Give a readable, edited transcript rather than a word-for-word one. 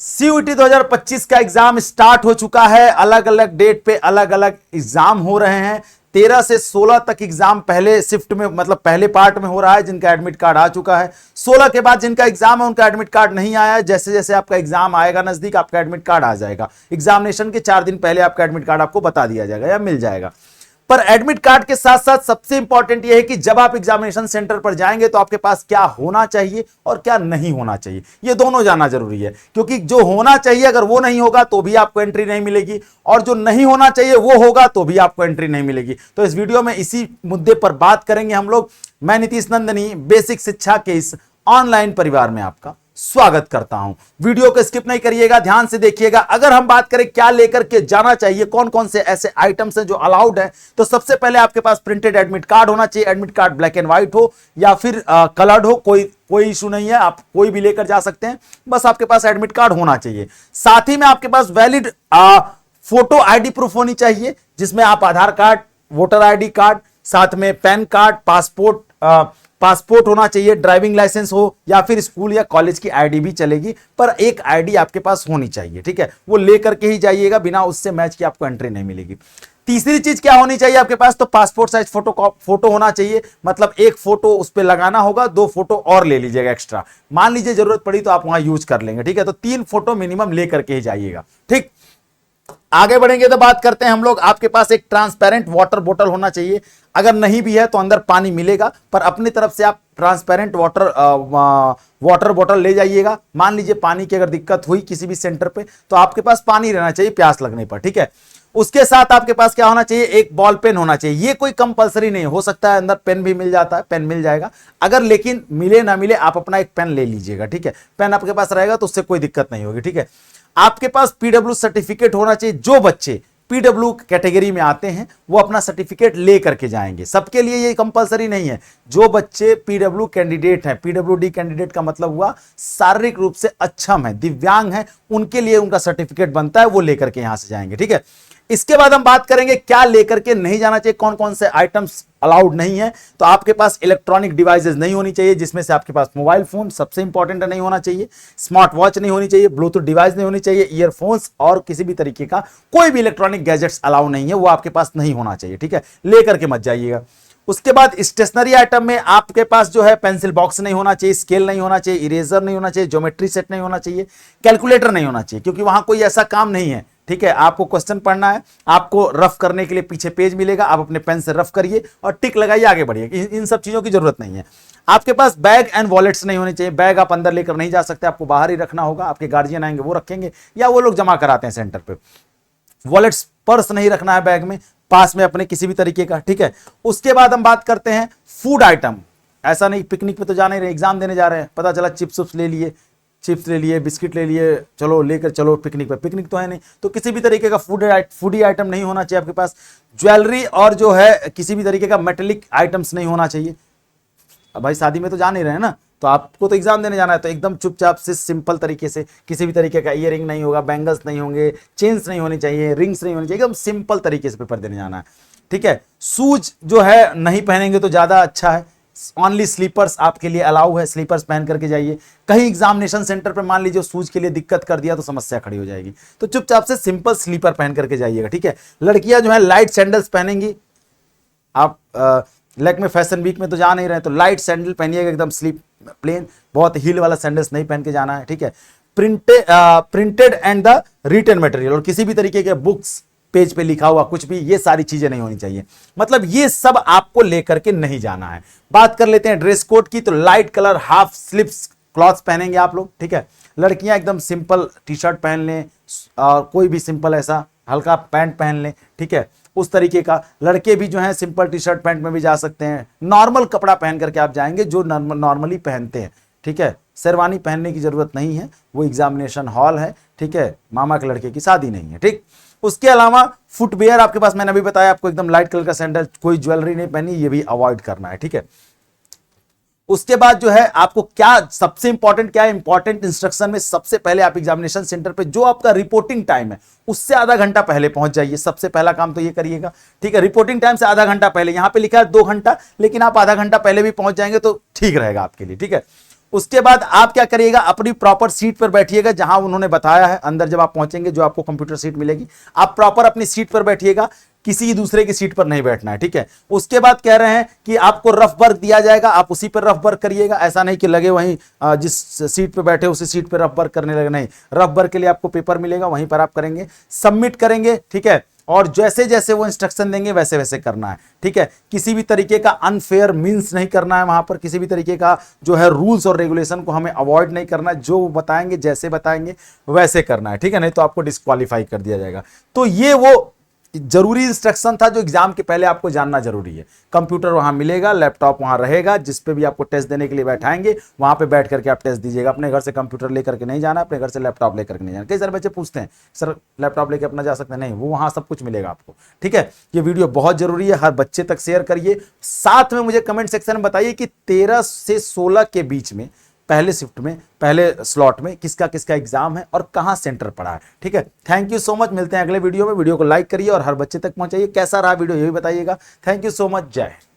CUET 2025 का exam start हो चुका है। अलग अलग डेट पे अलग अलग एग्जाम हो रहे हैं। 13 से 16 तक एग्जाम पहले शिफ्ट में मतलब पहले पार्ट में हो रहा है, जिनका एडमिट कार्ड आ चुका है। 16 के बाद जिनका एग्जाम है उनका एडमिट कार्ड नहीं आया है। जैसे जैसे आपका एग्जाम आएगा नजदीक आपका एडमिट कार्ड आ जाएगा। एग्जामिनेशन के 4 दिन पहले आपका एडमिट कार्ड आपको बता दिया जाएगा या मिल जाएगा। पर एडमिट कार्ड के साथ साथ सबसे इंपॉर्टेंट यह है कि जब आप एग्जामिनेशन सेंटर पर जाएंगे तो आपके पास क्या होना चाहिए और क्या नहीं होना चाहिए, यह दोनों जानना जरूरी है। क्योंकि जो होना चाहिए अगर वो नहीं होगा तो भी आपको एंट्री नहीं मिलेगी, और जो नहीं होना चाहिए वो होगा तो भी आपको एंट्री नहीं मिलेगी। तो इस वीडियो में इसी मुद्दे पर बात करेंगे हम लोग। मैं नीतीश नंदनी बेसिक शिक्षा के इस ऑनलाइन परिवार में आपका स्वागत करता हूं। वीडियो को स्किप नहीं करिएगा, ध्यान से देखिएगा। अगर हम बात करें क्या लेकर के जाना चाहिए, कौन कौन से ऐसे आइटम्स हैं जो अलाउड है, तो सबसे पहले आपके पास प्रिंटेड एडमिट कार्ड होना चाहिए। Admit card black and white हो या फिर कलर्ड हो, कोई इशू नहीं है, आप कोई भी लेकर जा सकते हैं। बस आपके पास एडमिट कार्ड होना चाहिए। साथ ही में आपके पास वैलिड फोटो आईडी प्रूफ होनी चाहिए, जिसमें आप आधार कार्ड, वोटर आईडी कार्ड, साथ में पैन कार्ड, पासपोर्ट होना चाहिए, ड्राइविंग लाइसेंस हो या फिर स्कूल या कॉलेज की आईडी भी चलेगी, पर एक आईडी आपके पास होनी चाहिए। ठीक है, वो लेकर के ही जाइएगा, बिना उससे मैच की आपको एंट्री नहीं मिलेगी। तीसरी चीज क्या होनी चाहिए आपके पास, तो पासपोर्ट साइज फोटो होना चाहिए। मतलब एक फोटो उस पर लगाना होगा, 2 फोटो और ले लीजिएगा एक्स्ट्रा। मान लीजिए जरूरत पड़ी तो आप वहां यूज कर लेंगे। ठीक है, तो 3 फोटो मिनिमम लेकर के ही जाइएगा। ठीक, आगे बढ़ेंगे तो बात करते हैं हम लोग। आपके पास एक ट्रांसपेरेंट वाटर बोतल होना चाहिए। अगर नहीं भी है तो अंदर पानी मिलेगा, पर अपनी तरफ से आप ट्रांसपेरेंट वाटर बोतल ले जाइएगा। मान लीजिए पानी की अगर दिक्कत हुई किसी भी सेंटर पे तो आपके पास पानी रहना चाहिए प्यास लगने पर। ठीक है, उसके साथ आपके पास क्या होना चाहिए, एक बॉल पेन होना चाहिए। ये कोई कंपलसरी नहीं हो सकता है, अंदर पेन भी मिल जाता है, पेन मिल जाएगा। अगर लेकिन मिले ना मिले आप अपना एक पेन ले लीजिएगा। ठीक है, पेन आपके पास रहेगा तो उससे कोई दिक्कत नहीं होगी। ठीक है, आपके पास पीडब्ल्यू सर्टिफिकेट होना चाहिए। जो बच्चे पीडब्ल्यू कैटेगरी में आते हैं वो अपना सर्टिफिकेट ले करके जाएंगे। सबके लिए ये कंपलसरी नहीं है। जो बच्चे पीडब्ल्यू कैंडिडेट हैं, पीडब्ल्यूडी कैंडिडेट का मतलब हुआ शारीरिक रूप से अक्षम है, दिव्यांग है, उनके लिए उनका सर्टिफिकेट बनता है, वो लेकर के यहां से जाएंगे। ठीक है, इसके बाद हम बात करेंगे क्या लेकर के नहीं जाना चाहिए, कौन कौन से आइटम्स अलाउड नहीं है। तो आपके पास इलेक्ट्रॉनिक डिवाइसेस नहीं होनी चाहिए, जिसमें से आपके पास मोबाइल फोन सबसे इंपॉर्टेंट नहीं होना चाहिए, स्मार्ट वॉच नहीं होनी चाहिए, ब्लूटूथ डिवाइस नहीं होनी चाहिए, ईयरफोन्स और किसी भी तरीके का कोई भी इलेक्ट्रॉनिक गैजेट्स अलाउ नहीं है, वो आपके पास नहीं होना चाहिए। ठीक है, लेकर के मत जाइएगा। उसके बाद स्टेशनरी आइटम में आपके पास जो है पेंसिल बॉक्स नहीं होना चाहिए, स्केल नहीं होना चाहिए, इरेजर नहीं होना चाहिए, ज्योमेट्री सेट नहीं होना चाहिए, कैलकुलेटर नहीं होना चाहिए, क्योंकि वहां कोई ऐसा काम नहीं है। ठीक है, आपको क्वेश्चन पढ़ना है, आपको रफ करने के लिए पीछे पेज मिलेगा, आप अपने पेन से रफ करिए और टिक लगाइए, आगे बढ़िए। इन सब चीजों की जरूरत नहीं है। आपके पास बैग एंड वॉलेट्स नहीं होने चाहिए। बैग आप अंदर लेकर नहीं जा सकते, आपको बाहर ही रखना होगा। आपके गार्जियन आएंगे वो रखेंगे या वो लोग जमा कराते हैं सेंटर पे। वॉलेट्स, पर्स नहीं रखना है बैग में, पास में अपने किसी भी तरीके का। ठीक है, उसके बाद हम बात करते हैं फूड आइटम। ऐसा नहीं पिकनिक पे तो जाने रहे, एग्जाम देने जा रहे हैं, पता चला चिप्स ले लिए, बिस्किट ले लिए, चलो लेकर चलो पिकनिक पे। पिकनिक तो है नहीं, तो किसी भी तरीके का फूडी आइटम नहीं होना चाहिए आपके पास। ज्वेलरी और जो है किसी भी तरीके का मेटेलिक आइटम्स नहीं होना चाहिए। अब भाई शादी में तो जा नहीं रहे हैं ना, तो आपको तो एग्जाम देने जाना है, तो एकदम चुपचाप से सिंपल तरीके से, किसी भी तरीके का ईयरिंग नहीं होगा, बैंगल्स नहीं होंगे, चेन्स नहीं होनी चाहिए, रिंग्स नहीं होनी चाहिए, एकदम सिंपल तरीके से पेपर देने जाना है। ठीक है, शूज जो है नहीं पहनेंगे तो ज्यादा अच्छा है। ओनली स्लीपर्स आपके लिए अलाउ है, स्लीपर्स पहन करके जाइए। कहीं एग्जामिनेशन सेंटर पर मान लीजिए शूज के लिए दिक्कत कर दिया तो समस्या खड़ी हो जाएगी, तो चुपचाप से सिंपल स्लीपर पहन करके जाइएगा। ठीक है, लड़कियां जो है लाइट सैंडल्स पहनेंगी। आप लेग में फैशन वीक में तो जा नहीं रहे, तो लाइट सैंडल पहनिएगा, एकदम स्लीप प्लेन, बहुत हील वाला सैंडल्स नहीं पहन के जाना है। ठीक है, printed and the written material, और किसी भी तरीके के बुक्स, पेज पे लिखा हुआ कुछ भी, ये सारी चीजें नहीं होनी चाहिए। मतलब ये सब आपको लेकर के नहीं जाना है। बात कर लेते हैं ड्रेस कोड की, तो light colour half sleeves clothes पहनेंगे आप लोग। ठीक है, लड़कियां एकदम सिंपल टी शर्ट पहन लें और कोई भी सिंपल ऐसा हल्का पैंट पहन लें। ठीक है, उस तरीके का। लड़के भी जो है सिंपल टी शर्ट पैंट में भी जा सकते हैं, नॉर्मल कपड़ा पहन करके आप जाएंगे जो नॉर्मली पहनते हैं। ठीक है, शेरवानी पहनने की जरूरत नहीं है, वो एग्जामिनेशन हॉल है। ठीक है, मामा के लड़के की शादी नहीं है। ठीक, उसके अलावा फुटवेयर आपके पास, मैंने अभी बताया आपको, एकदम लाइट कलर का सैंडल, कोई ज्वेलरी नहीं पहनी, ये भी अवॉइड करना है। ठीक है, उसके बाद जो है आपको क्या सबसे इंपॉर्टेंट क्या है, इंपॉर्टेंट इंस्ट्रक्शन में सबसे पहले आप एग्जामिनेशन सेंटर पे जो आपका रिपोर्टिंग टाइम है उससे आधा घंटा पहले पहुंच जाइए। सबसे पहला काम तो ये करिएगा। ठीक है, रिपोर्टिंग टाइम से आधा घंटा पहले, यहां पे लिखा है 2 घंटा, लेकिन आप आधा घंटा पहले भी पहुंच जाएंगे तो ठीक रहेगा आपके लिए। ठीक है, उसके बाद आप क्या करिएगा, अपनी प्रॉपर सीट पर बैठिएगा जहां उन्होंने बताया है। अंदर जब आप पहुंचेंगे, जो आपको कंप्यूटर सीट मिलेगी, आप प्रॉपर अपनी सीट पर बैठिएगा, किसी दूसरे की सीट पर नहीं बैठना है, ठीक है। उसके बाद कह रहे हैं कि आपको रफ वर्क दिया जाएगा, आप उसी पर रफ वर्क करिएगा। ऐसा नहीं कि लगे वहीं जिस सीट पर बैठे उसी सीट पर रफ वर्क करने लगे, नहीं। रफ वर्क के लिए आपको पेपर मिलेगा, वहीं पर आप करेंगे, सबमिट करेंगे, ठीक है। और जैसे जैसे वो इंस्ट्रक्शन देंगे वैसे वैसे करना है, ठीक है। किसी भी तरीके का अनफेयर मींस नहीं करना है, वहां पर किसी भी तरीके का जो है रूल्स और रेगुलेशन को हमें अवॉइड नहीं करना है। जो बताएंगे, जैसे बताएंगे वैसे करना है, ठीक है, नहीं तो आपको डिस्क्वालीफाई कर दिया जाएगा। तो ये वो जरूरी इंस्ट्रक्शन था जो एग्जाम के पहले आपको जानना जरूरी है। कंप्यूटर वहां मिलेगा, लैपटॉप वहां रहेगा, जिस पे भी आपको टेस्ट देने के लिए बैठाएंगे वहां पे बैठ करके आप टेस्ट दीजिएगा। अपने घर से कंप्यूटर लेकर के नहीं जाना, अपने घर से लैपटॉप लेकर के नहीं जाना। कई सारे बच्चे पूछते हैं सर लैपटॉप लेकर अपना जा सकते हैं, नहीं, वो वहां सब कुछ मिलेगा आपको, ठीक है। ये वीडियो बहुत जरूरी है, हर बच्चे तक शेयर करिए। साथ में मुझे कमेंट सेक्शन में बताइए कि 13 से 16 के बीच में पहले शिफ्ट में, पहले स्लॉट में किसका किसका एग्जाम है और कहां सेंटर पड़ा है, ठीक है। थैंक यू सो मच, मिलते हैं अगले वीडियो में। वीडियो को लाइक करिए और हर बच्चे तक पहुंचाइए। कैसा रहा वीडियो ये भी बताइएगा। थैंक यू सो मच, जय हिंद।